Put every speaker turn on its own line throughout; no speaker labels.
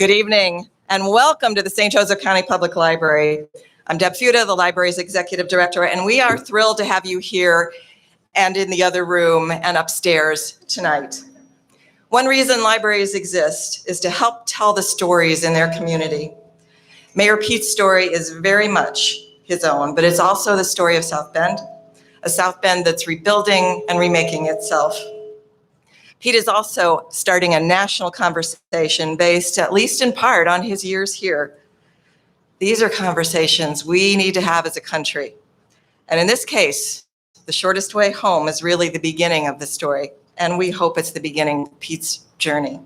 Good evening and welcome to the St. Joseph County Public Library. I'm Deb Fuda, the library's executive director, and we are thrilled to have you here and in the other room and upstairs tonight. One reason libraries exist is to help tell the stories in their community. Mayor Pete's story is very much his own, but it's also the story of South Bend, a South Bend that's rebuilding and remaking itself. Pete is also starting a national conversation based, at least in part, on his years here. These are conversations we need to have as a country. And in this case, the shortest way home is really the beginning of the story, and we hope it's the beginning of Pete's journey.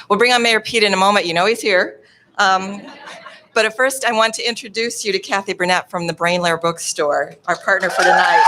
We'll bring on Mayor Pete in a moment. You know he's here. But at first, I want to introduce you to Kathy Burnett from the Brainlair Bookstore, our partner for tonight.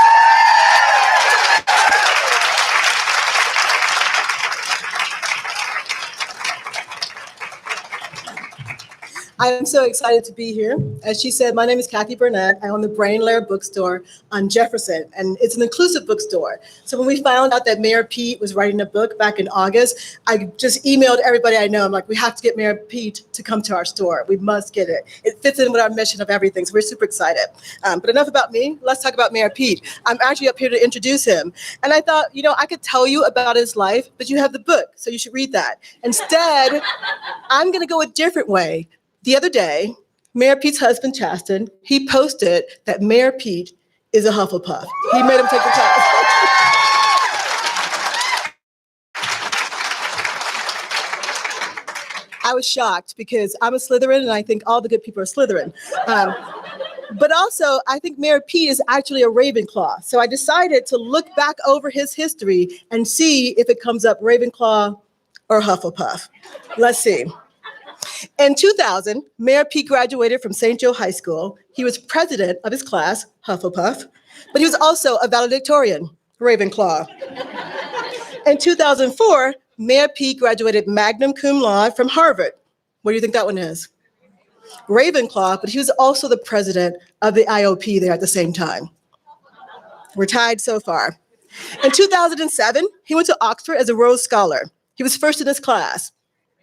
I am so excited to be here. As she said, my name is Kathy Burnett. I own the Brainlair Bookstore on Jefferson, and it's an inclusive bookstore. So when we found out that Mayor Pete was writing a book back in August, I just emailed everybody I know. I'm like, we have to get Mayor Pete to come to our store. We must get it. It fits in with our mission of everything, so we're super excited. But enough about me. Let's talk about Mayor Pete. I'm actually up here to introduce him. And I thought, I could tell you about his life, but you have the book, so you should read that. Instead, I'm going to go a different way. The other day, Mayor Pete's husband, Chasten, he posted that Mayor Pete is a Hufflepuff. He made him take the test. I was shocked because I'm a Slytherin and I think all the good people are Slytherin. But also, I think Mayor Pete is actually a Ravenclaw. So I decided to look back over his history and see if it comes up Ravenclaw or Hufflepuff. Let's see. In 2000, Mayor Pete graduated from St. Joe High School. He was president of his class, Hufflepuff, but he was also a valedictorian, Ravenclaw. In 2004, Mayor Pete graduated magna cum laude from Harvard. What do you think that one is? Ravenclaw, but he was also the president of the IOP there at the same time. We're tied so far. In 2007, he went to Oxford as a Rhodes Scholar. He was first in his class.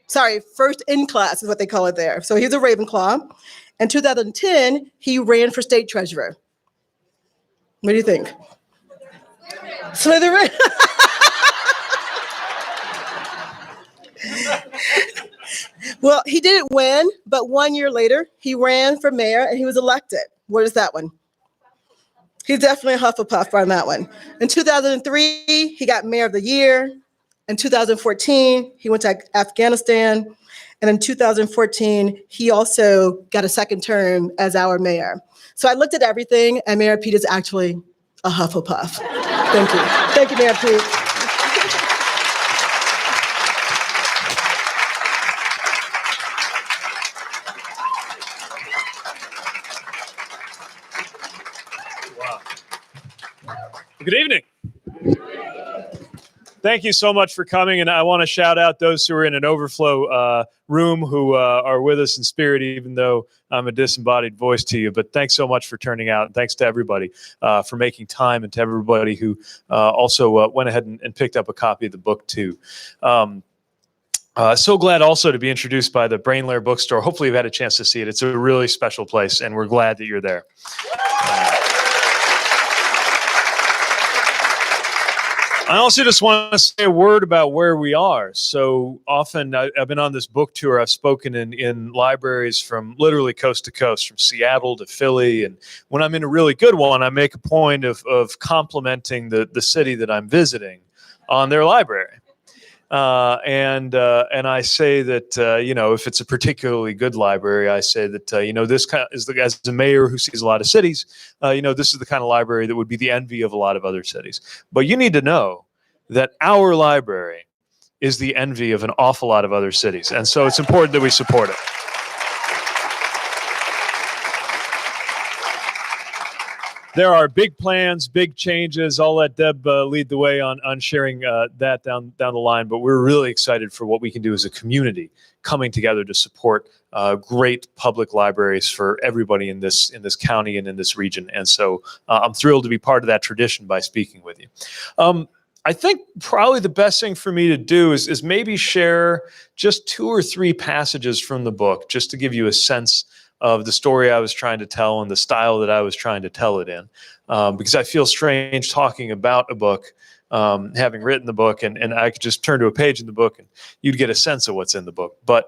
Sorry, first in class is what they call it there. So he was a Ravenclaw. In 2010, he ran for state treasurer. What do you think? Slytherin? Well, he didn't win, but 1 year later, he ran for mayor and he was elected. What is that one? He's definitely a Hufflepuff on that one. In 2003, he got mayor of the year. In 2014, he went to Afghanistan. And in 2014, he also got a second term as our mayor. So I looked at everything, and Mayor Pete is actually a Hufflepuff. Thank you. Thank you, Mayor Pete.
Wow. Good evening. Thank you so much for coming, and I want to shout out those who are in an overflow room who are with us in spirit, even though I'm a disembodied voice to you. But thanks so much for turning out, and thanks to everybody for making time, and to everybody who also went ahead and picked up a copy of the book too. So glad also to be introduced by the Brainlair Bookstore. Hopefully you've had a chance to see it. It's a really special place, and we're glad that you're there. I also just want to say a word about where we are. So often I've been on this book tour. I've spoken in libraries from literally coast to coast, from Seattle to Philly. And when I'm in a really good one, I make a point of complimenting the city that I'm visiting on their library. And I say that, if it's a particularly good library, I say that, this kind of is as a mayor who sees a lot of cities, this is the kind of library that would be the envy of a lot of other cities. But you need to know that our library is the envy of an awful lot of other cities. And so it's important that we support it. There are big plans, big changes. I'll let Deb lead the way on sharing that down the line. But we're really excited for what we can do as a community coming together to support great public libraries for everybody in this county and in this region. And so I'm thrilled to be part of that tradition by speaking with you. I think probably the best thing for me to do is maybe share just 2 or 3 passages from the book, just to give you a sense of the story I was trying to tell and the style that I was trying to tell it in. Because I feel strange talking about a book, having written the book, and I could just turn to a page in the book and you'd get a sense of what's in the book. But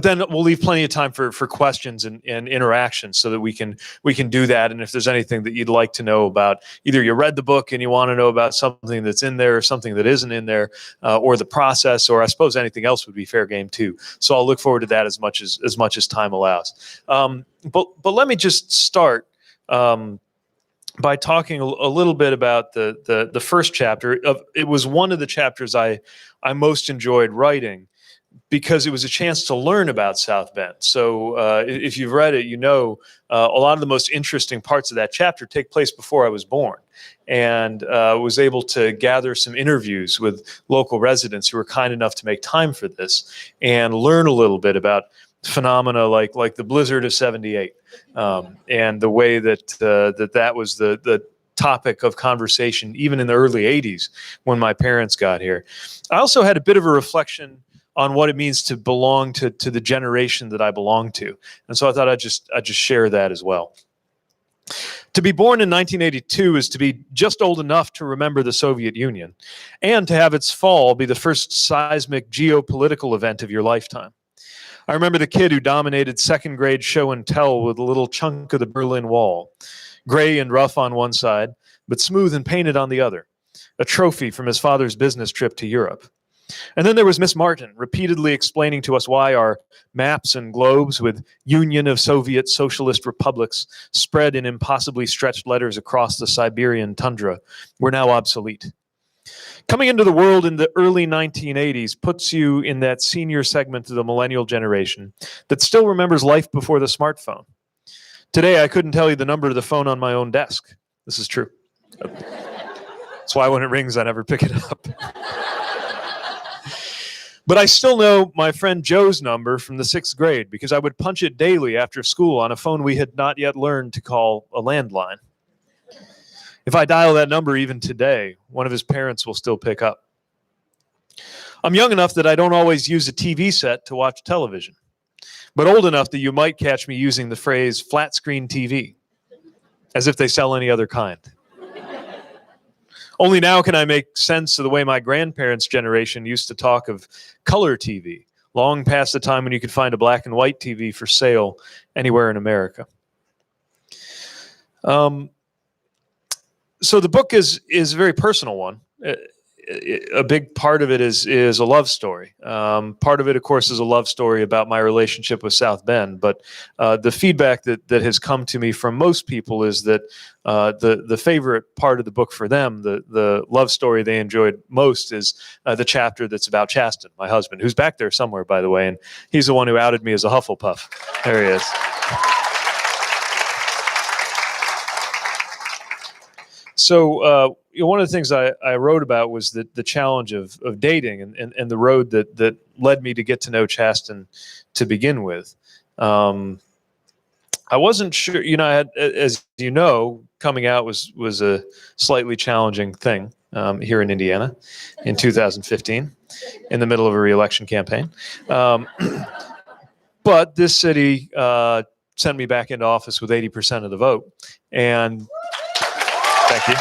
then we'll leave plenty of time for questions and interaction so that we can do that. And if there's anything that you'd like to know about, either you read the book and you want to know about something that's in there or something that isn't in there, or the process, or I suppose anything else would be fair game too. So I'll look forward to that as much as time allows. But let me just start by talking a little bit about the first chapter. It was one of the chapters I most enjoyed writing, because it was a chance to learn about South Bend. So if you've read it, you know a lot of the most interesting parts of that chapter take place before I was born, and was able to gather some interviews with local residents who were kind enough to make time for this and learn a little bit about phenomena like the blizzard of '78, and the way that was the topic of conversation even in the early '80s when my parents got here. I also had a bit of a reflection on what it means to belong to the generation that I belong to. And so I thought I'd just share that as well. To be born in 1982 is to be just old enough to remember the Soviet Union, and to have its fall be the first seismic geopolitical event of your lifetime. I remember the kid who dominated second grade show and tell with a little chunk of the Berlin Wall, gray and rough on one side, but smooth and painted on the other, a trophy from his father's business trip to Europe. And then there was Miss Martin, repeatedly explaining to us why our maps and globes with Union of Soviet Socialist Republics spread in impossibly stretched letters across the Siberian tundra were now obsolete. Coming into the world in the early 1980s puts you in that senior segment of the millennial generation that still remembers life before the smartphone. Today, I couldn't tell you the number of the phone on my own desk. This is true. That's why when it rings, I never pick it up. But I still know my friend Joe's number from the 6th grade because I would punch it daily after school on a phone we had not yet learned to call a landline. If I dial that number even today, one of his parents will still pick up. I'm young enough that I don't always use a TV set to watch television, but old enough that you might catch me using the phrase flat screen TV, as if they sell any other kind. Only now can I make sense of the way my grandparents' generation used to talk of color TV, long past the time when you could find a black and white TV for sale anywhere in America. So the book is a very personal one. A big part of it is a love story. Part of it, of course, is a love story about my relationship with South Bend. But the feedback that has come to me from most people is that the favorite part of the book for them, the love story they enjoyed most, is the chapter that's about Chasten, my husband, who's back there somewhere, by the way, and he's the one who outed me as a Hufflepuff. There he is. So one of the things I wrote about was the challenge of dating and the road that led me to get to know Chasten to begin with. I wasn't sure, as you know, coming out was a slightly challenging thing here in Indiana in 2015 in the middle of a re-election campaign. But this city sent me back into office with 80% of the vote. And thank you.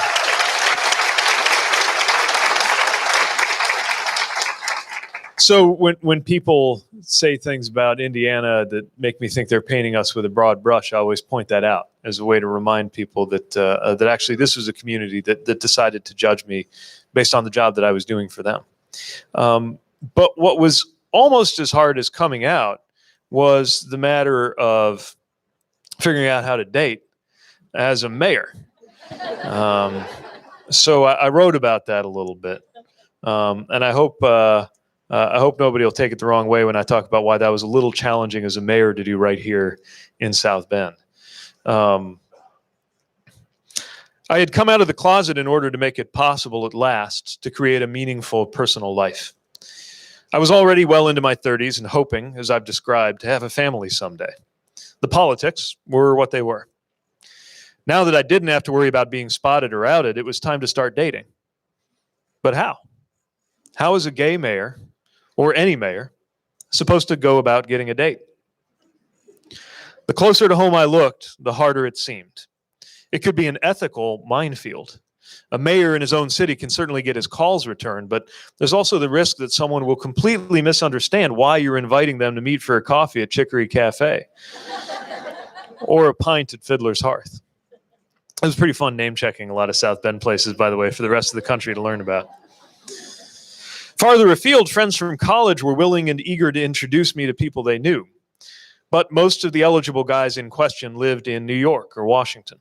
So when people say things about Indiana that make me think they're painting us with a broad brush, I always point that out as a way to remind people that actually this was a community that decided to judge me based on the job that I was doing for them. But what was almost as hard as coming out was the matter of figuring out how to date as a mayor. So I wrote about that a little bit, and I hope nobody will take it the wrong way when I talk about why that was a little challenging as a mayor to do right here in South Bend. I had come out of the closet in order to make it possible at last to create a meaningful personal life. I was already well into my 30s and hoping, as I've described, to have a family someday. The politics were what they were. Now that I didn't have to worry about being spotted or outed, it was time to start dating. But how? How is a gay mayor, or any mayor, supposed to go about getting a date? The closer to home I looked, the harder it seemed. It could be an ethical minefield. A mayor in his own city can certainly get his calls returned, but there's also the risk that someone will completely misunderstand why you're inviting them to meet for a coffee at Chicory Cafe or a pint at Fiddler's Hearth. It was pretty fun name checking a lot of South Bend places, by the way, for the rest of the country to learn about. Farther afield, friends from college were willing and eager to introduce me to people they knew. But most of the eligible guys in question lived in New York or Washington.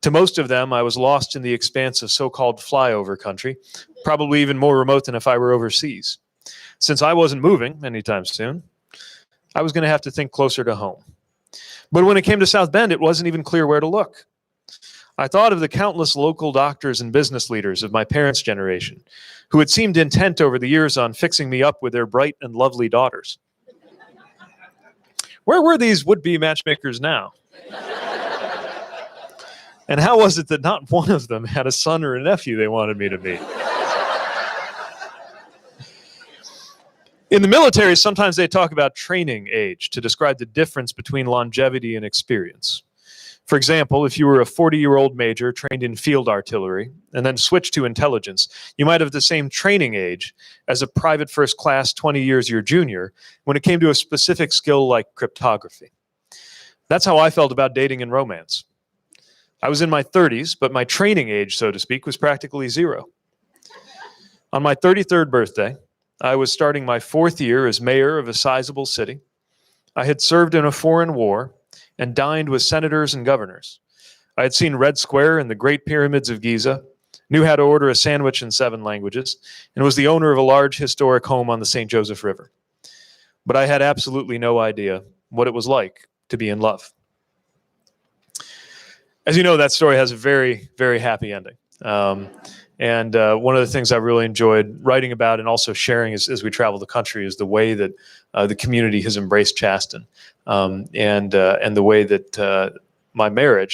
To most of them, I was lost in the expanse of so-called flyover country, probably even more remote than if I were overseas. Since I wasn't moving anytime soon, I was going to have to think closer to home. But when it came to South Bend, it wasn't even clear where to look. I thought of the countless local doctors and business leaders of my parents' generation, who had seemed intent over the years on fixing me up with their bright and lovely daughters. Where were these would-be matchmakers now? And how was it that not one of them had a son or a nephew they wanted me to meet? In the military, sometimes they talk about training age to describe the difference between longevity and experience. For example, if you were a 40-year-old major trained in field artillery and then switched to intelligence, you might have the same training age as a private first class 20 years your junior when it came to a specific skill like cryptography. That's how I felt about dating and romance. I was in my 30s, but my training age, so to speak, was practically zero. On my 33rd birthday, I was starting my 4th year as mayor of a sizable city. I had served in a foreign war and dined with senators and governors. I had seen Red Square and the Great Pyramids of Giza, knew how to order a sandwich in 7 languages, and was the owner of a large historic home on the St. Joseph River. But I had absolutely no idea what it was like to be in love. As you know, that story has a very, very happy ending. And one of the things I really enjoyed writing about and also sharing as we travel the country is the way that the community has embraced Chasten, and the way that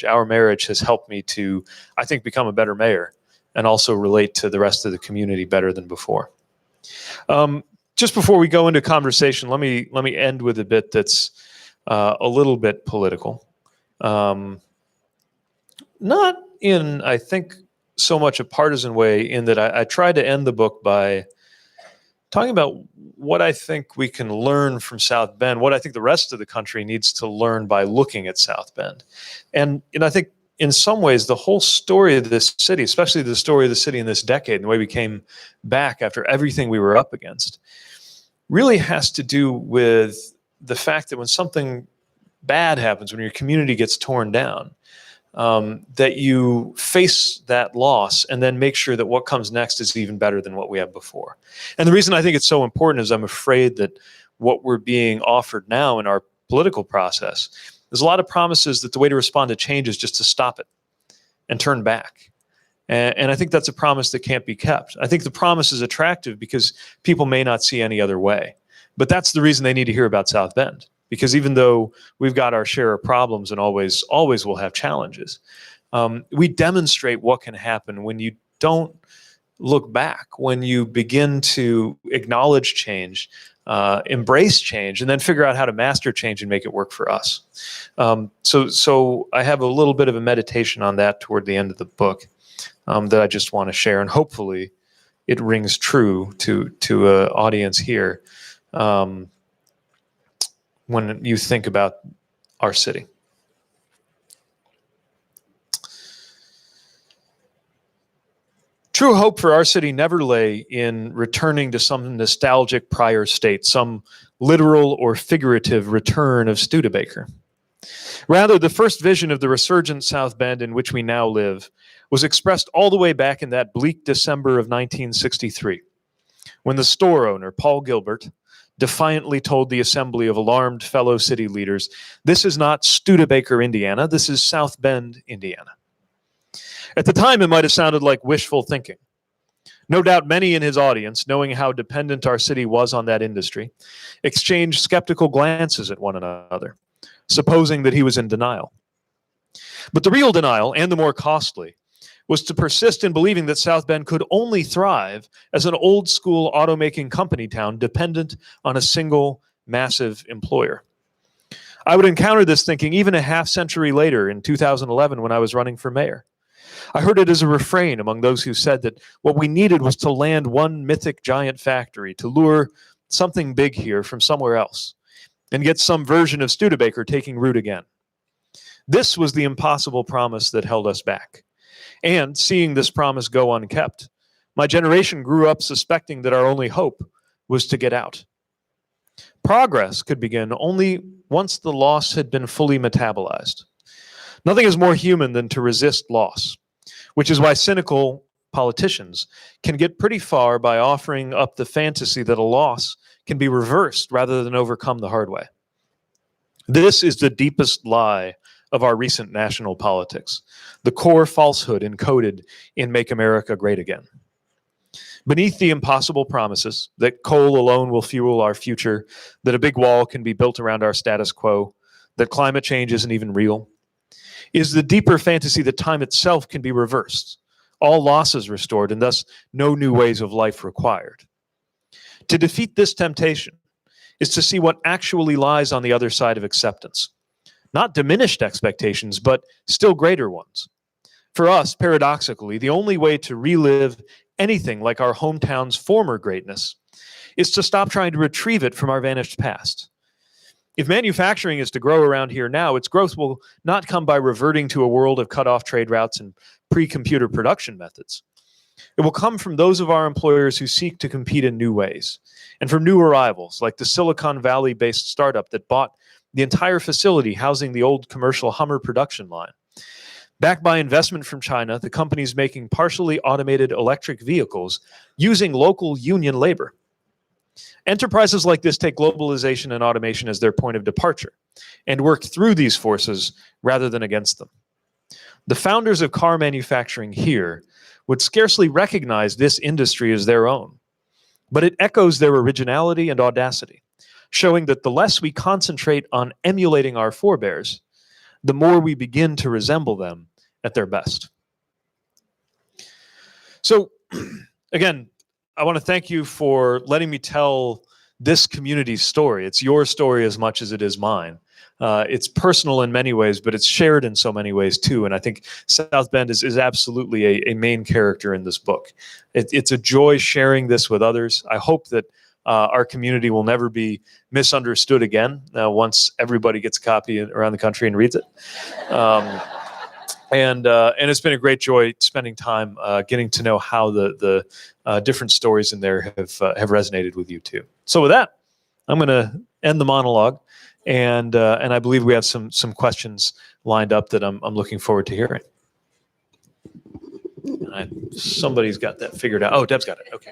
our marriage has helped me to, I think, become a better mayor and also relate to the rest of the community better than before. Just before we go into conversation, let me end with a bit that's a little bit political. Not in, I think, so much a partisan way, in that I tried to end the book by talking about what I think we can learn from South Bend, what I think the rest of the country needs to learn by looking at South Bend. And I think in some ways, the whole story of this city, especially the story of the city in this decade and the way we came back after everything we were up against, really has to do with the fact that when something bad happens, when your community gets torn down, that you face that loss and then make sure that what comes next is even better than what we have before. And the reason I think it's so important is I'm afraid that what we're being offered now in our political process, there's a lot of promises that the way to respond to change is just to stop it and turn back. And I think that's a promise that can't be kept. I think the promise is attractive because people may not see any other way. But that's the reason they need to hear about South Bend. Because even though we've got our share of problems and always will have challenges, we demonstrate what can happen when you don't look back, when you begin to acknowledge change, embrace change, and then figure out how to master change and make it work for us. So I have a little bit of a meditation on that toward the end of the book that I just want to share, and hopefully it rings true to an audience here. When you think about our city. True hope for our city never lay in returning to some nostalgic prior state, some literal or figurative return of Studebaker. Rather, the first vision of the resurgent South Bend in which we now live was expressed all the way back in that bleak December of 1963, when the store owner, Paul Gilbert, defiantly told the assembly of alarmed fellow city leaders, "This is not Studebaker, Indiana. This is South Bend, Indiana." At the time, it might have sounded like wishful thinking. No doubt many in his audience, knowing how dependent our city was on that industry, exchanged skeptical glances at one another, supposing that he was in denial. But the real denial, and the more costly, was to persist in believing that South Bend could only thrive as an old school automaking company town dependent on a single massive employer. I would encounter this thinking even a half century later in 2011 when I was running for mayor. I heard it as a refrain among those who said that what we needed was to land one mythic giant factory to lure something big here from somewhere else and get some version of Studebaker taking root again. This was the impossible promise that held us back. And seeing this promise go unkept, my generation grew up suspecting that our only hope was to get out. Progress could begin only once the loss had been fully metabolized. Nothing is more human than to resist loss, which is why cynical politicians can get pretty far by offering up the fantasy that a loss can be reversed rather than overcome the hard way. This is the deepest lie of our recent national politics, the core falsehood encoded in Make America Great Again. Beneath the impossible promises that coal alone will fuel our future, that a big wall can be built around our status quo, that climate change isn't even real, is the deeper fantasy that time itself can be reversed, all losses restored, and thus no new ways of life required. To defeat this temptation is to see what actually lies on the other side of acceptance. Not diminished expectations, but still greater ones. For us, paradoxically, the only way to relive anything like our hometown's former greatness is to stop trying to retrieve it from our vanished past. If manufacturing is to grow around here now, its growth will not come by reverting to a world of cut-off trade routes and pre-computer production methods. It will come from those of our employers who seek to compete in new ways, and from new arrivals, like the Silicon Valley-based startup that bought the entire facility housing the old commercial Hummer production line. Backed by investment from China, the company's making partially automated electric vehicles using local union labor. Enterprises like this take globalization and automation as their point of departure and work through these forces rather than against them. The founders of car manufacturing here would scarcely recognize this industry as their own, but it echoes their originality and audacity, showing that the less we concentrate on emulating our forebears, the more we begin to resemble them at their best. So, again, I want to thank you for letting me tell this community's story. It's your story as much as it is mine. It's personal in many ways, but it's shared in so many ways too. And I think South Bend is absolutely a main character in this book. It's a joy sharing this with others. I hope that our community will never be misunderstood again once everybody gets a copy around the country and reads it. And it's been a great joy spending time getting to know how the different stories in there have resonated with you too. So with that, I'm going to end the monologue, and I believe we have some questions lined up that I'm looking forward to hearing. Somebody's got that figured out. Oh, Deb's got it. Okay.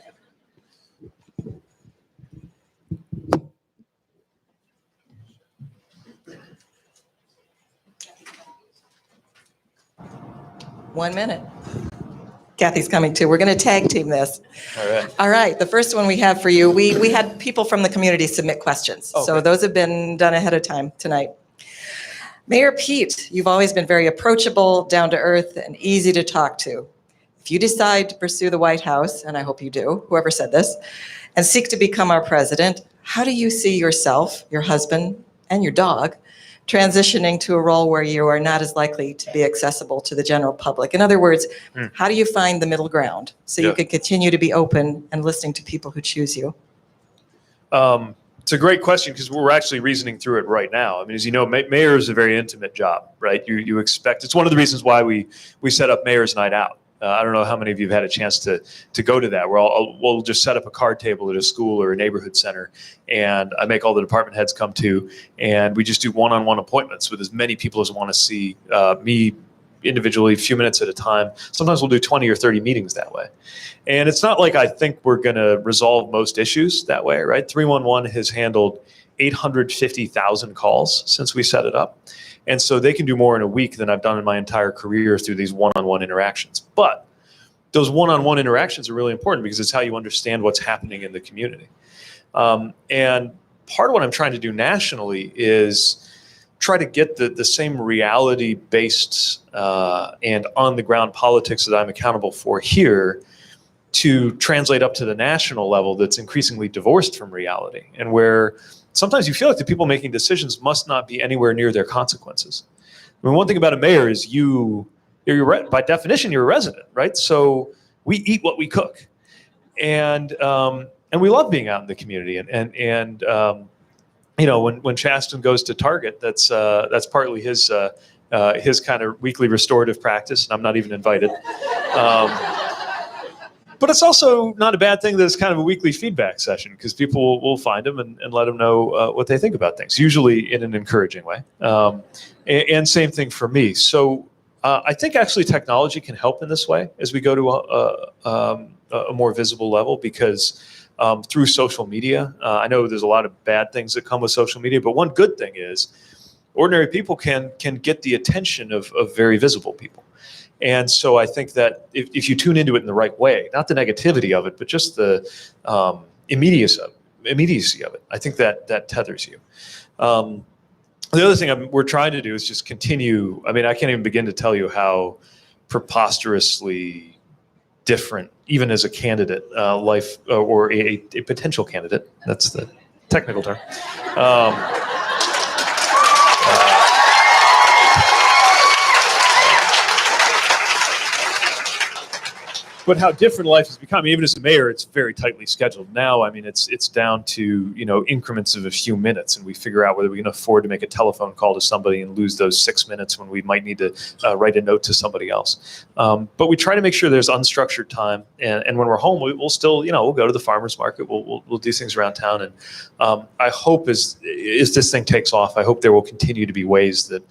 1 minute. Kathy's coming too. We're going to tag team this.
All right.
All right. The first one we have for you, we had people from the community submit questions.
Oh,
so
okay.
those have been done ahead of time tonight. Mayor Pete, you've always been very approachable, down to earth, and easy to talk to. If you decide to pursue the White House, and I hope you do, whoever said this, and seek to become our president, how do you see yourself, your husband, and your dog transitioning to a role where you are not as likely to be accessible to the general public? In other words, how do you find the middle ground so you can continue to be open and listening to people who choose you?
It's a great question because we're actually reasoning through it right now. I mean, as you know, mayor is a very intimate job, right? You expect, it's one of the reasons why we set up Mayor's Night Out. I don't know how many of you have had a chance to go to that, where we'll just set up a card table at a school or a neighborhood center, and I make all the department heads come to, and we just do one-on-one appointments with as many people as want to see me individually, a few minutes at a time. Sometimes we'll do 20 or 30 meetings that way. And it's not like I think we're going to resolve most issues that way, right? 311 has handled 850,000 calls since we set it up. And so they can do more in a week than I've done in my entire career through these one-on-one interactions. But those one-on-one interactions are really important because it's how you understand what's happening in the community. And part of what I'm trying to do nationally is try to get the same reality-based and on-the-ground politics that I'm accountable for here to translate up to the national level that's increasingly divorced from reality, and where sometimes you feel like the people making decisions must not be anywhere near their consequences. I mean, one thing about a mayor is you're by definition, you're a resident, right? So we eat what we cook, and we love being out in the community. And you know, when Chasten goes to Target, that's partly his kind of weekly restorative practice, and I'm not even invited. But it's also not a bad thing that it's kind of a weekly feedback session, because people will find him and let him know what they think about things, usually in an encouraging way. And same thing for me. So I think actually technology can help in this way as we go to a more visible level, because through social media, I know there's a lot of bad things that come with social media, but one good thing is ordinary people can get the attention of very visible people. And so I think that if you tune into it in the right way, not the negativity of it, but just the immediacy of it, I think that tethers you. The other thing we're trying to do is just continue. I mean, I can't even begin to tell you how preposterously different, even as a candidate, life or a potential candidate, that's the technical term, but how different life has become. Even as a mayor, it's very tightly scheduled now. I mean, it's down to, you know, increments of a few minutes, and we figure out whether we can afford to make a telephone call to somebody and lose those 6 minutes when we might need to write a note to somebody else. But we try to make sure there's unstructured time, and when we're home, we'll still, you know, we'll go to the farmers market, we'll do things around town, and I hope as this thing takes off, I hope there will continue to be ways that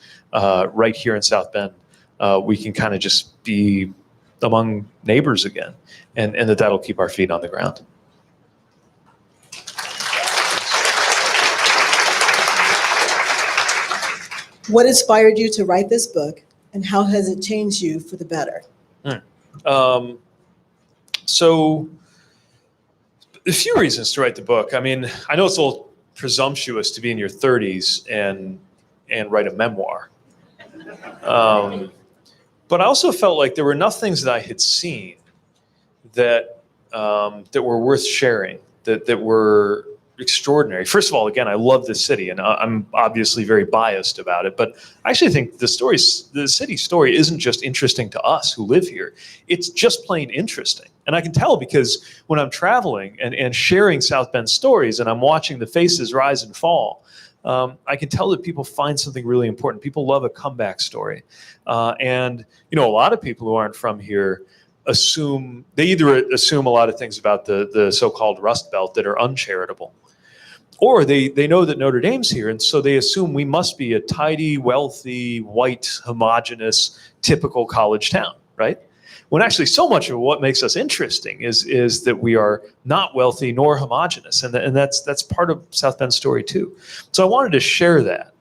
right here in South Bend we can kind of just be among neighbors again, and that'll keep our feet on the ground.
What inspired you to write this book, and how has it changed you for the better?
So a few reasons to write the book. I mean, I know it's a little presumptuous to be in your 30s and write a memoir. But I also felt like there were enough things that I had seen that were worth sharing, that were extraordinary. First of all, again, I love the city, and I'm obviously very biased about it, but I actually think the city story isn't just interesting to us who live here. It's just plain interesting. And I can tell because when I'm traveling and sharing South Bend stories, and I'm watching the faces rise and fall, I can tell that people find something really important. People love a comeback story. And, you know, a lot of people who aren't from here either assume a lot of things about the so-called Rust Belt that are uncharitable, or they know that Notre Dame's here, and so they assume we must be a tidy, wealthy, white, homogenous, typical college town, right? When actually so much of what makes us interesting is that we are not wealthy nor homogenous, and that's part of South Bend's story too. So I wanted to share that.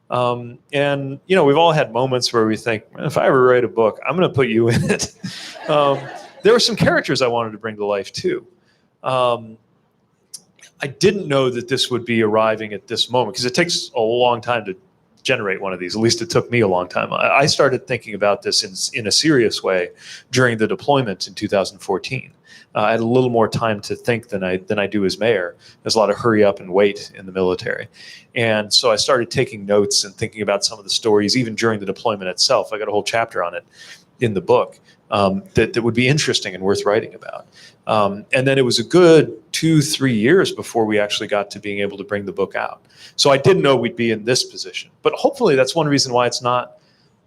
And you know, we've all had moments where we think, if I ever write a book, I'm going to put you in it. There were some characters I wanted to bring to life too. I didn't know that this would be arriving at this moment, because it takes a long time to generate one of these. At least it took me a long time. I started thinking about this in a serious way during the deployment in 2014. I had a little more time to think than I do as mayor. There's a lot of hurry up and wait in the military. And so I started taking notes and thinking about some of the stories, even during the deployment itself. I got a whole chapter on it in the book that would be interesting and worth writing about. And then it was a good 2-3 years before we actually got to being able to bring the book out. So I didn't know we'd be in this position. But hopefully that's one reason why it's not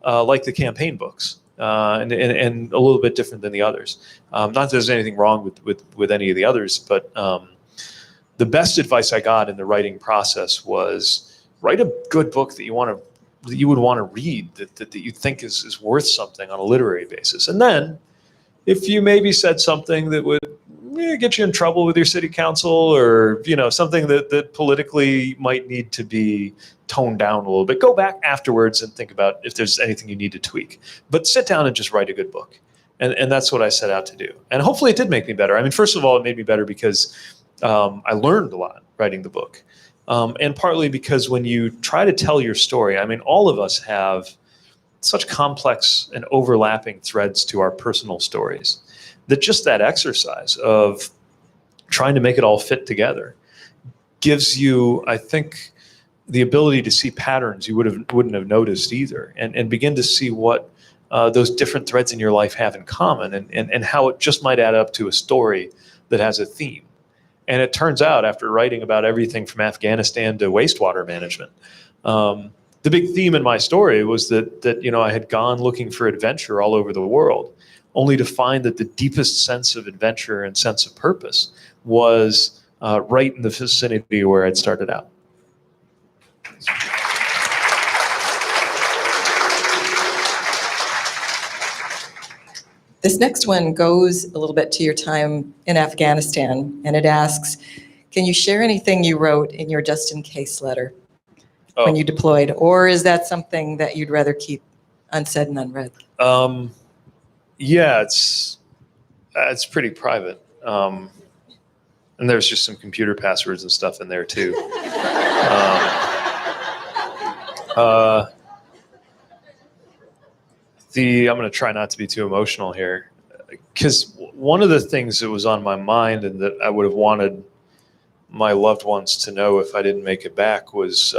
like the campaign books. And a little bit different than the others. Not that there's anything wrong with any of the others, but the best advice I got in the writing process was write a good book that you would want to read, that you think is worth something on a literary basis. And then if you maybe said something that would get you in trouble with your city council, or something that politically might need to be toned down a little bit, go back afterwards and think about if there's anything you need to tweak. But sit down and just write a good book. And that's what I set out to do. And hopefully it did make me better. I mean, first of all, it made me better because I learned a lot writing the book. And partly because when you try to tell your story, I mean, all of us have such complex and overlapping threads to our personal stories that just that exercise of trying to make it all fit together gives you, I think, the ability to see patterns you wouldn't have noticed either, and begin to see what those different threads in your life have in common, and how it just might add up to a story that has a theme. And it turns out, after writing about everything from Afghanistan to wastewater management, the big theme in my story was that I had gone looking for adventure all over the world, only to find that the deepest sense of adventure and sense of purpose was right in the vicinity where I'd started out.
This next one goes a little bit to your time in Afghanistan, and it asks, can you share anything you wrote in your just in case letter when you deployed, or is that something that you'd rather keep unsaid and unread?
Yeah, it's pretty private. And there's just some computer passwords and stuff in there too. I'm going to try not to be too emotional here, because one of the things that was on my mind and that I would have wanted my loved ones to know if I didn't make it back was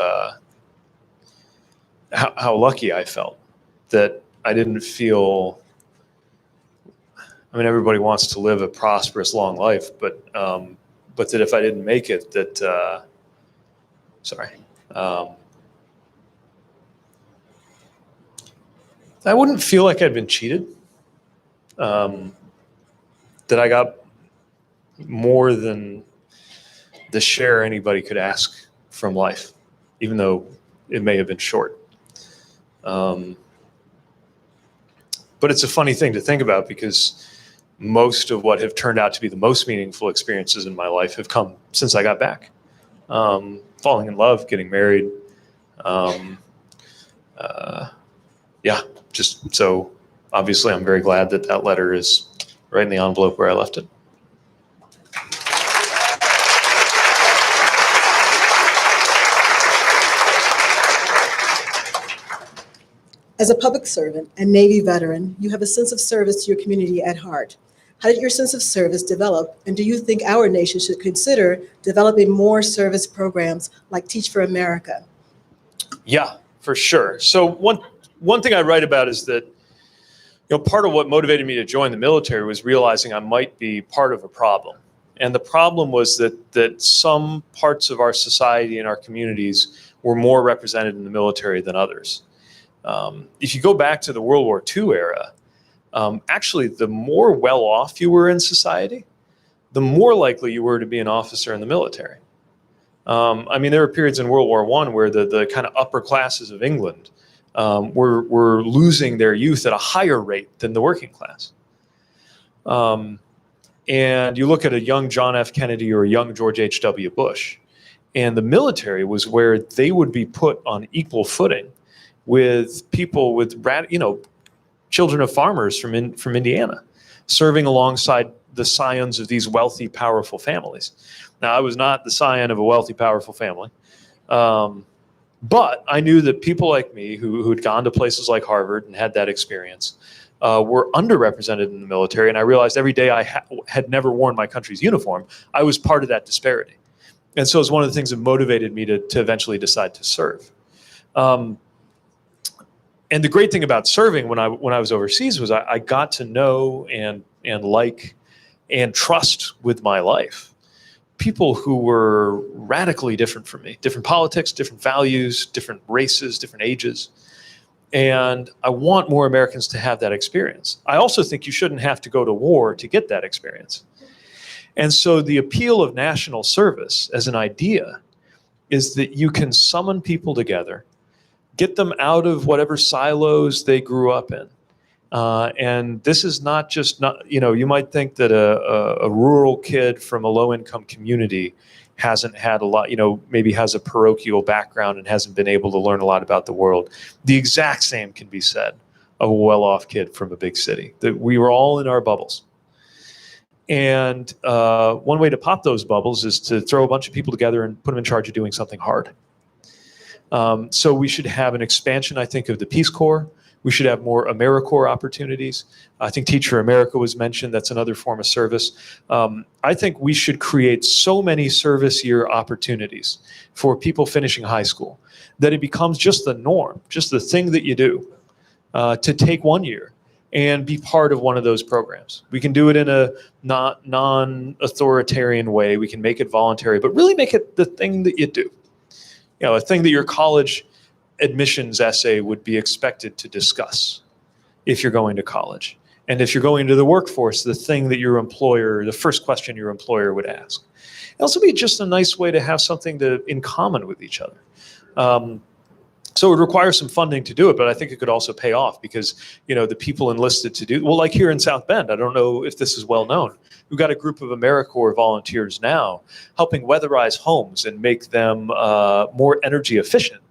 how lucky I felt that I didn't feel. I mean, everybody wants to live a prosperous, long life, but that if I didn't make it, that I wouldn't feel like I'd been cheated. That I got more than the share anybody could ask from life, even though it may have been short. But it's a funny thing to think about, because most of what have turned out to be the most meaningful experiences in my life have come since I got back. Falling in love, getting married. Just so obviously I'm very glad that letter is right in the envelope where I left it.
As a public servant and Navy veteran, you have a sense of service to your community at heart. How did your sense of service develop, and do you think our nation should consider developing more service programs like Teach for America?
Yeah, for sure. So one thing I write about is that part of what motivated me to join the military was realizing I might be part of a problem. And the problem was that some parts of our society and our communities were more represented in the military than others. If you go back to the World War II era, actually, the more well-off you were in society, the more likely you were to be an officer in the military. There were periods in World War I where the kind of upper classes of England were losing their youth at a higher rate than the working class. And you look at a young John F. Kennedy or a young George H.W. Bush, and the military was where they would be put on equal footing with people with, children of farmers from Indiana, serving alongside the scions of these wealthy, powerful families. Now, I was not the scion of a wealthy, powerful family, but I knew that people like me who had gone to places like Harvard and had that experience were underrepresented in the military, and I realized every day I had never worn my country's uniform, I was part of that disparity. And so it's one of the things that motivated me to eventually decide to serve. And the great thing about serving when I was overseas was I got to know and like and trust with my life people who were radically different from me, different politics, different values, different races, different ages. And I want more Americans to have that experience. I also think you shouldn't have to go to war to get that experience. And so the appeal of national service as an idea is that you can summon people together, get them out of whatever silos they grew up in. And this is not just, you might think that a rural kid from a low-income community hasn't had a lot, maybe has a parochial background and hasn't been able to learn a lot about the world. The exact same can be said of a well-off kid from a big city, that we were all in our bubbles. And one way to pop those bubbles is to throw a bunch of people together and put them in charge of doing something hard. So we should have an expansion, I think, of the Peace Corps. We should have more AmeriCorps opportunities. I think Teach for America was mentioned. That's another form of service. I think we should create so many service year opportunities for people finishing high school that it becomes just the norm, just the thing that you do, to take 1 year and be part of one of those programs. We can do it in a non-authoritarian way. We can make it voluntary, but really make it the thing that you do. A thing that your college admissions essay would be expected to discuss if you're going to college. And if you're going to the workforce, the thing that the first question your employer would ask. It'd also be just a nice way to have something in common with each other. So it would require some funding to do it, but I think it could also pay off because, the people enlisted to do, well, like here in South Bend, I don't know if this is well known. We've got a group of AmeriCorps volunteers now helping weatherize homes and make them more energy efficient.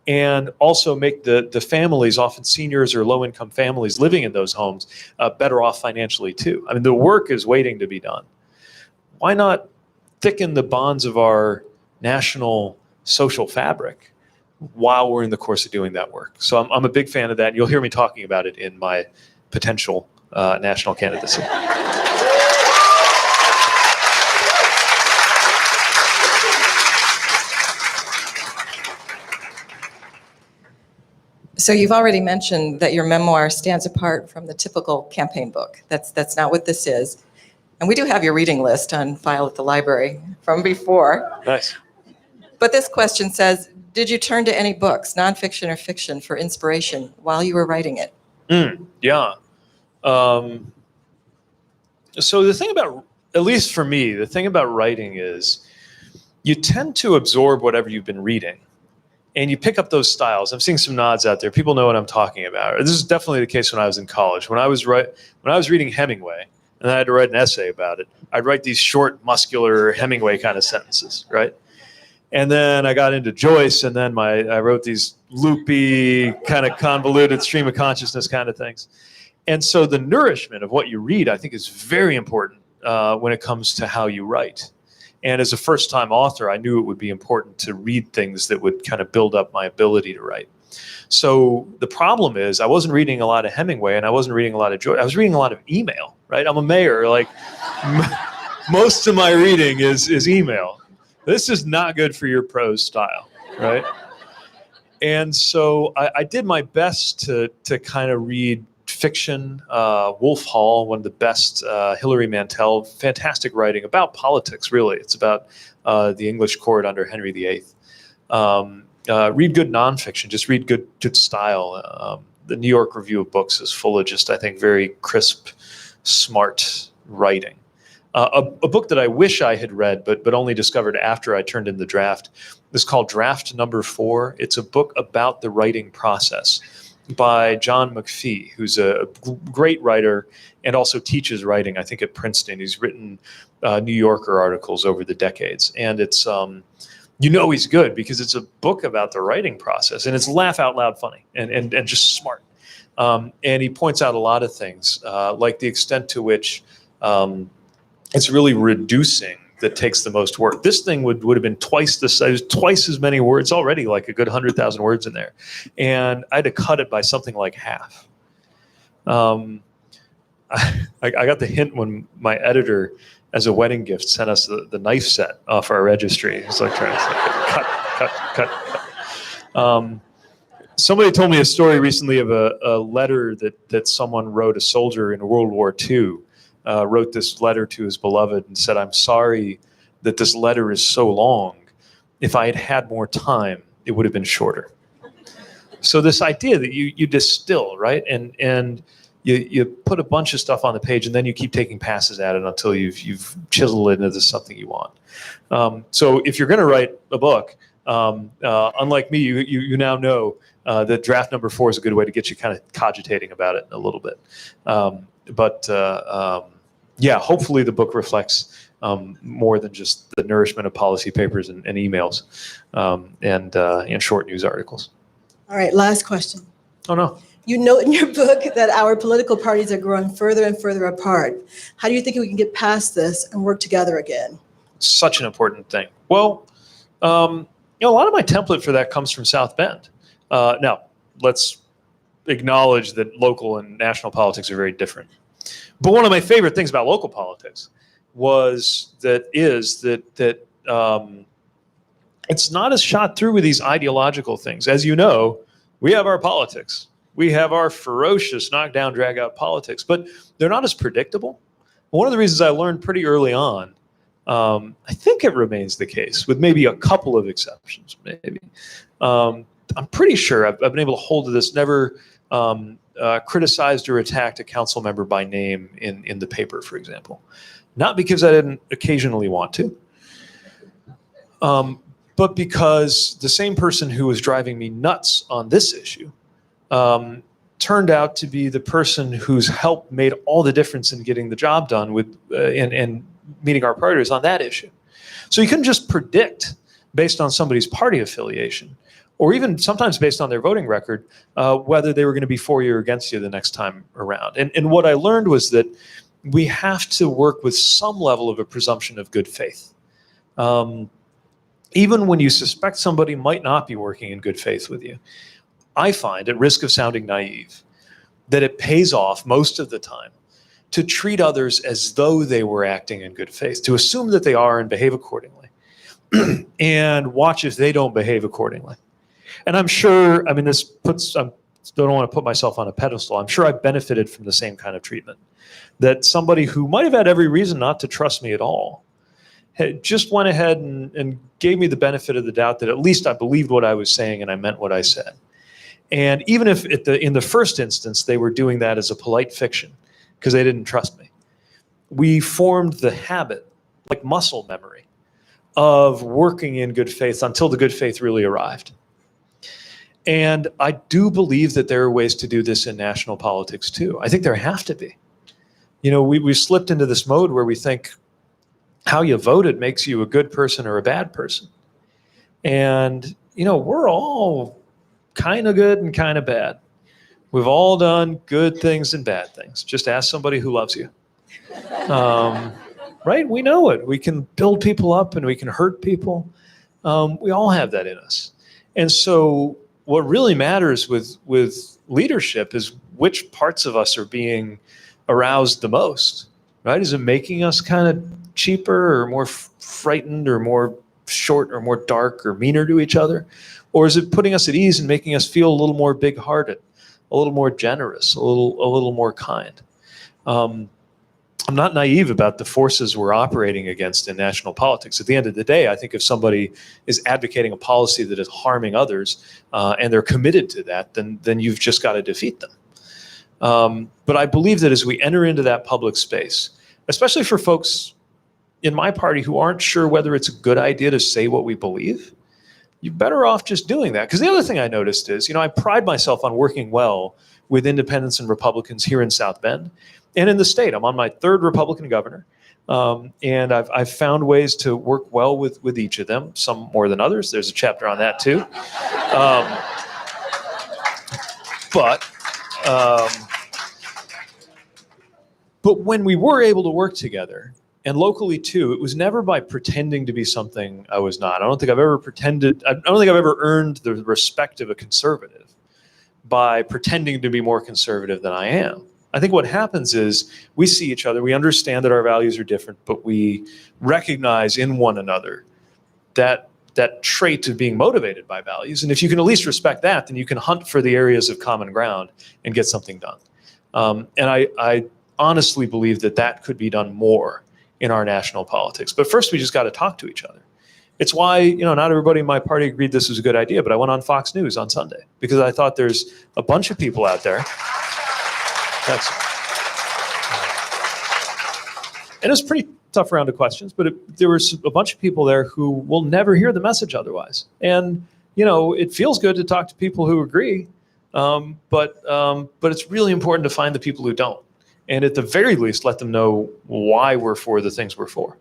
And also make the families, often seniors or low-income families living in those homes, better off financially too. I mean, the work is waiting to be done. Why not thicken the bonds of our national social fabric while we're in the course of doing that work? So I'm a big fan of that. And you'll hear me talking about it in my potential national candidacy.
So you've already mentioned that your memoir stands apart from the typical campaign book. That's not what this is. And we do have your reading list on file at the library from before.
Nice.
But this question says, did you turn to any books, nonfiction or fiction, for inspiration while you were writing it?
Yeah. So the thing about, at least for me, the thing about writing is you tend to absorb whatever you've been reading. And you pick up those styles. I'm seeing some nods out there. People know what I'm talking about. This is definitely the case when I was in college. When I was reading Hemingway, and I had to write an essay about it, I'd write these short, muscular Hemingway kind of sentences, right? And then I got into Joyce, and then I wrote these loopy, kind of convoluted stream of consciousness kind of things. And so the nourishment of what you read, I think, is very important when it comes to how you write. And as a first-time author, I knew it would be important to read things that would kind of build up my ability to write. So the problem is I wasn't reading a lot of Hemingway and I wasn't reading a lot of Joyce. I was reading a lot of email, right? I'm a mayor. Like most of my reading is email. This is not good for your prose style, right? And so I did my best to kind of read fiction. Wolf Hall, one of the best, Hilary Mantel, fantastic writing about politics, really. It's about the English court under Henry VIII. Read good nonfiction, just read good style. The New York Review of Books is full of just, I think, very crisp, smart writing. A book that I wish I had read, but only discovered after I turned in the draft, is called Draft Number 4. It's a book about the writing process by John McPhee, who's a great writer and also teaches writing, I think, at Princeton. He's written New Yorker articles over the decades. And it's, he's good because it's a book about the writing process. And it's laugh out loud funny and just smart. And he points out a lot of things, like the extent to which it's really reducing that takes the most work. This thing would have been twice the size, twice as many words already, like a good 100,000 words in there. And I had to cut it by something like half. I got the hint when my editor, as a wedding gift, sent us the knife set off our registry. It's like trying to cut. Somebody told me a story recently of a letter that someone wrote, a soldier in World War II, wrote this letter to his beloved and said, "I'm sorry that this letter is so long. If I had had more time, it would have been shorter." So this idea that you distill, right? And you put a bunch of stuff on the page and then you keep taking passes at it until you've chiseled it into something you want. So if you're going to write a book, unlike me, you now know that Draft Number 4 is a good way to get you kind of cogitating about it a little bit. Yeah, hopefully the book reflects more than just the nourishment of policy papers and emails and short news articles.
All right, last question.
Oh, no.
You note in your book that our political parties are growing further and further apart. How do you think we can get past this and work together again?
Such an important thing. Well, a lot of my template for that comes from South Bend. Now, let's acknowledge that local and national politics are very different. But one of my favorite things about local politics is that it's not as shot through with these ideological things. As you know, we have our politics. We have our ferocious knockdown, drag out politics, but they're not as predictable. One of the reasons I learned pretty early on, I think it remains the case with maybe a couple of exceptions, maybe. I'm pretty sure I've been able to hold to this, never criticized or attacked a council member by name in the paper, for example. Not because I didn't occasionally want to, but because the same person who was driving me nuts on this issue turned out to be the person whose help made all the difference in getting the job done with and meeting our priorities on that issue. So you couldn't just predict based on somebody's party affiliation, or even sometimes based on their voting record, whether they were going to be for you or against you the next time around. And what I learned was that we have to work with some level of a presumption of good faith. Even when you suspect somebody might not be working in good faith with you, I find, at risk of sounding naive, that it pays off most of the time to treat others as though they were acting in good faith, to assume that they are and behave accordingly, and watch if they don't behave accordingly. And I'm sure, I mean, I don't want to put myself on a pedestal. I'm sure I benefited from the same kind of treatment, that somebody who might have had every reason not to trust me at all had just went ahead and gave me the benefit of the doubt that at least I believed what I was saying and I meant what I said. And even if in the first instance they were doing that as a polite fiction because they didn't trust me, we formed the habit, like muscle memory, of working in good faith until the good faith really arrived. And I do believe that there are ways to do this in national politics too. I think there have to be. You know, we've slipped into this mode where we think how you voted makes you a good person or a bad person. And, you know, we're all kind of good and kind of bad. We've all done good things and bad things. Just ask somebody who loves you. Right? We know it. We can build people up and we can hurt people. We all have that in us. And so what really matters with leadership is which parts of us are being aroused the most, right? Is it making us kind of cheaper or more frightened or more short or more dark or meaner to each other? Or is it putting us at ease and making us feel a little more big-hearted, a little more generous, a little more kind? I'm not naive about the forces we're operating against in national politics. At the end of the day, I think if somebody is advocating a policy that is harming others and they're committed to that, then you've just got to defeat them. But I believe that as we enter into that public space, especially for folks in my party who aren't sure whether it's a good idea to say what we believe, you're better off just doing that. Because the other thing I noticed is, you know, I pride myself on working well with independents and Republicans here in South Bend and in the state. I'm on my third Republican governor, and I've found ways to work well with each of them, some more than others. There's a chapter on that too. But when we were able to work together, and locally too, it was never by pretending to be something I was not. I don't think I've ever earned the respect of a conservative by pretending to be more conservative than I am. I think what happens is we see each other, we understand that our values are different, but we recognize in one another that trait of being motivated by values. And if you can at least respect that, then you can hunt for the areas of common ground and get something done. And I honestly believe that could be done more in our national politics. But first, we just got to talk to each other. It's why, you know, not everybody in my party agreed this was a good idea, but I went on Fox News on Sunday because I thought there's a bunch of people out there. And it was a pretty tough round of questions, but there was a bunch of people there who will never hear the message otherwise. And, you know, it feels good to talk to people who agree, but it's really important to find the people who don't. And at the very least, let them know why we're for the things we're for.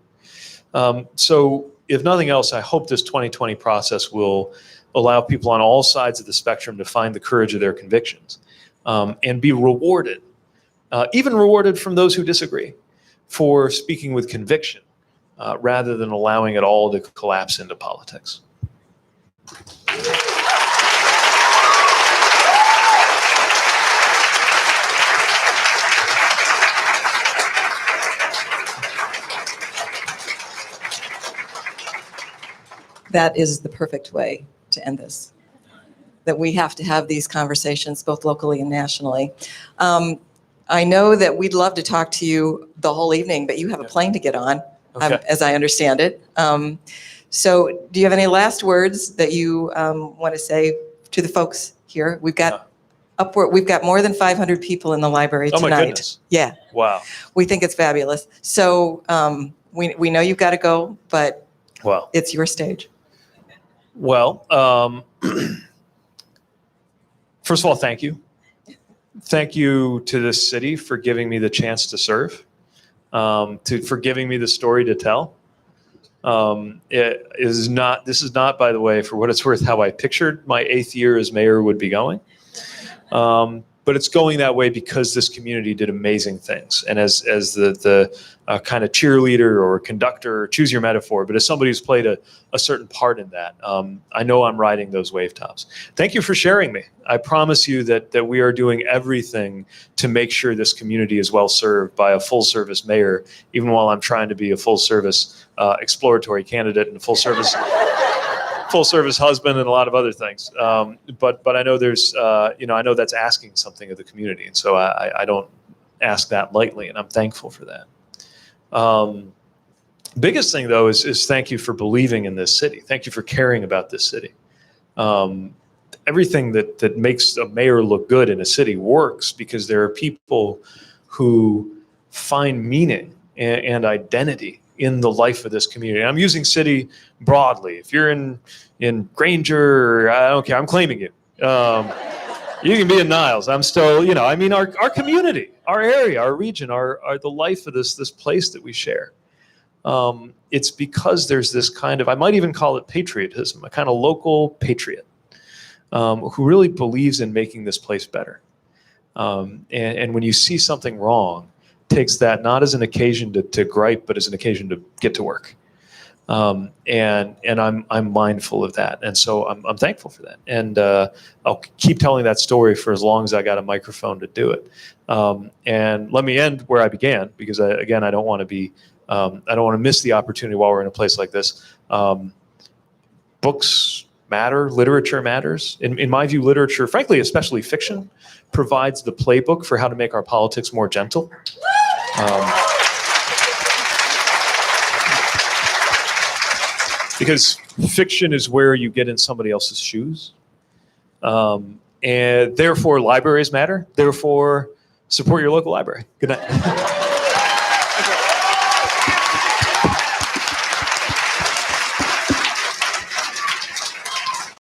So if nothing else, I hope this 2020 process will allow people on all sides of the spectrum to find the courage of their convictions and be rewarded, even rewarded from those who disagree, for speaking with conviction rather than allowing it all to collapse into politics.
That is the perfect way to end this. That we have to have these conversations both locally and nationally. I know that we'd love to talk to you the whole evening, but you have a plane to get on,
Okay.
as I understand it. So do you have any last words that you want to say to the folks here? We've got more than 500 people in the library tonight.
Oh my goodness.
Yeah.
Wow.
We think it's fabulous. So we know you've got to go, but
Wow.
it's your stage.
Well, first of all, thank you. Thank you to this city for giving me the chance to serve, for giving me the story to tell. This is not, by the way, for what it's worth, how I pictured my 8th year as mayor would be going. But it's going that way because this community did amazing things. And as the kind of cheerleader or conductor, choose your metaphor, but as somebody who's played a certain part in that, I know I'm riding those wave tops. Thank you for sharing me. I promise you that we are doing everything to make sure this community is well served by a full service mayor, even while I'm trying to be a full service exploratory candidate and a full service husband and a lot of other things. But I know there's, I know that's asking something of the community. And so I don't ask that lightly, and I'm thankful for that. Biggest thing though is thank you for believing in this city. Thank you for caring about this city. Everything that makes a mayor look good in a city works because there are people who find meaning and identity in the life of this community. And I'm using city broadly. If you're in Granger, I don't care, I'm claiming you. You can be in Niles. I'm still, our community, our area, our region, our the life of this place that we share. It's because there's this kind of, I might even call it patriotism, a kind of local patriot who really believes in making this place better. And when you see something wrong, takes that not as an occasion to gripe, but as an occasion to get to work. And I'm mindful of that. And so I'm thankful for that. And I'll keep telling that story for as long as I got a microphone to do it. And let me end where I began, because I don't want to miss the opportunity while we're in a place like this. Books matter, literature matters. In my view, literature, frankly, especially fiction, provides the playbook for how to make our politics more gentle. Because fiction is where you get in somebody else's shoes. And therefore, libraries matter. Therefore, support your local library. Good night.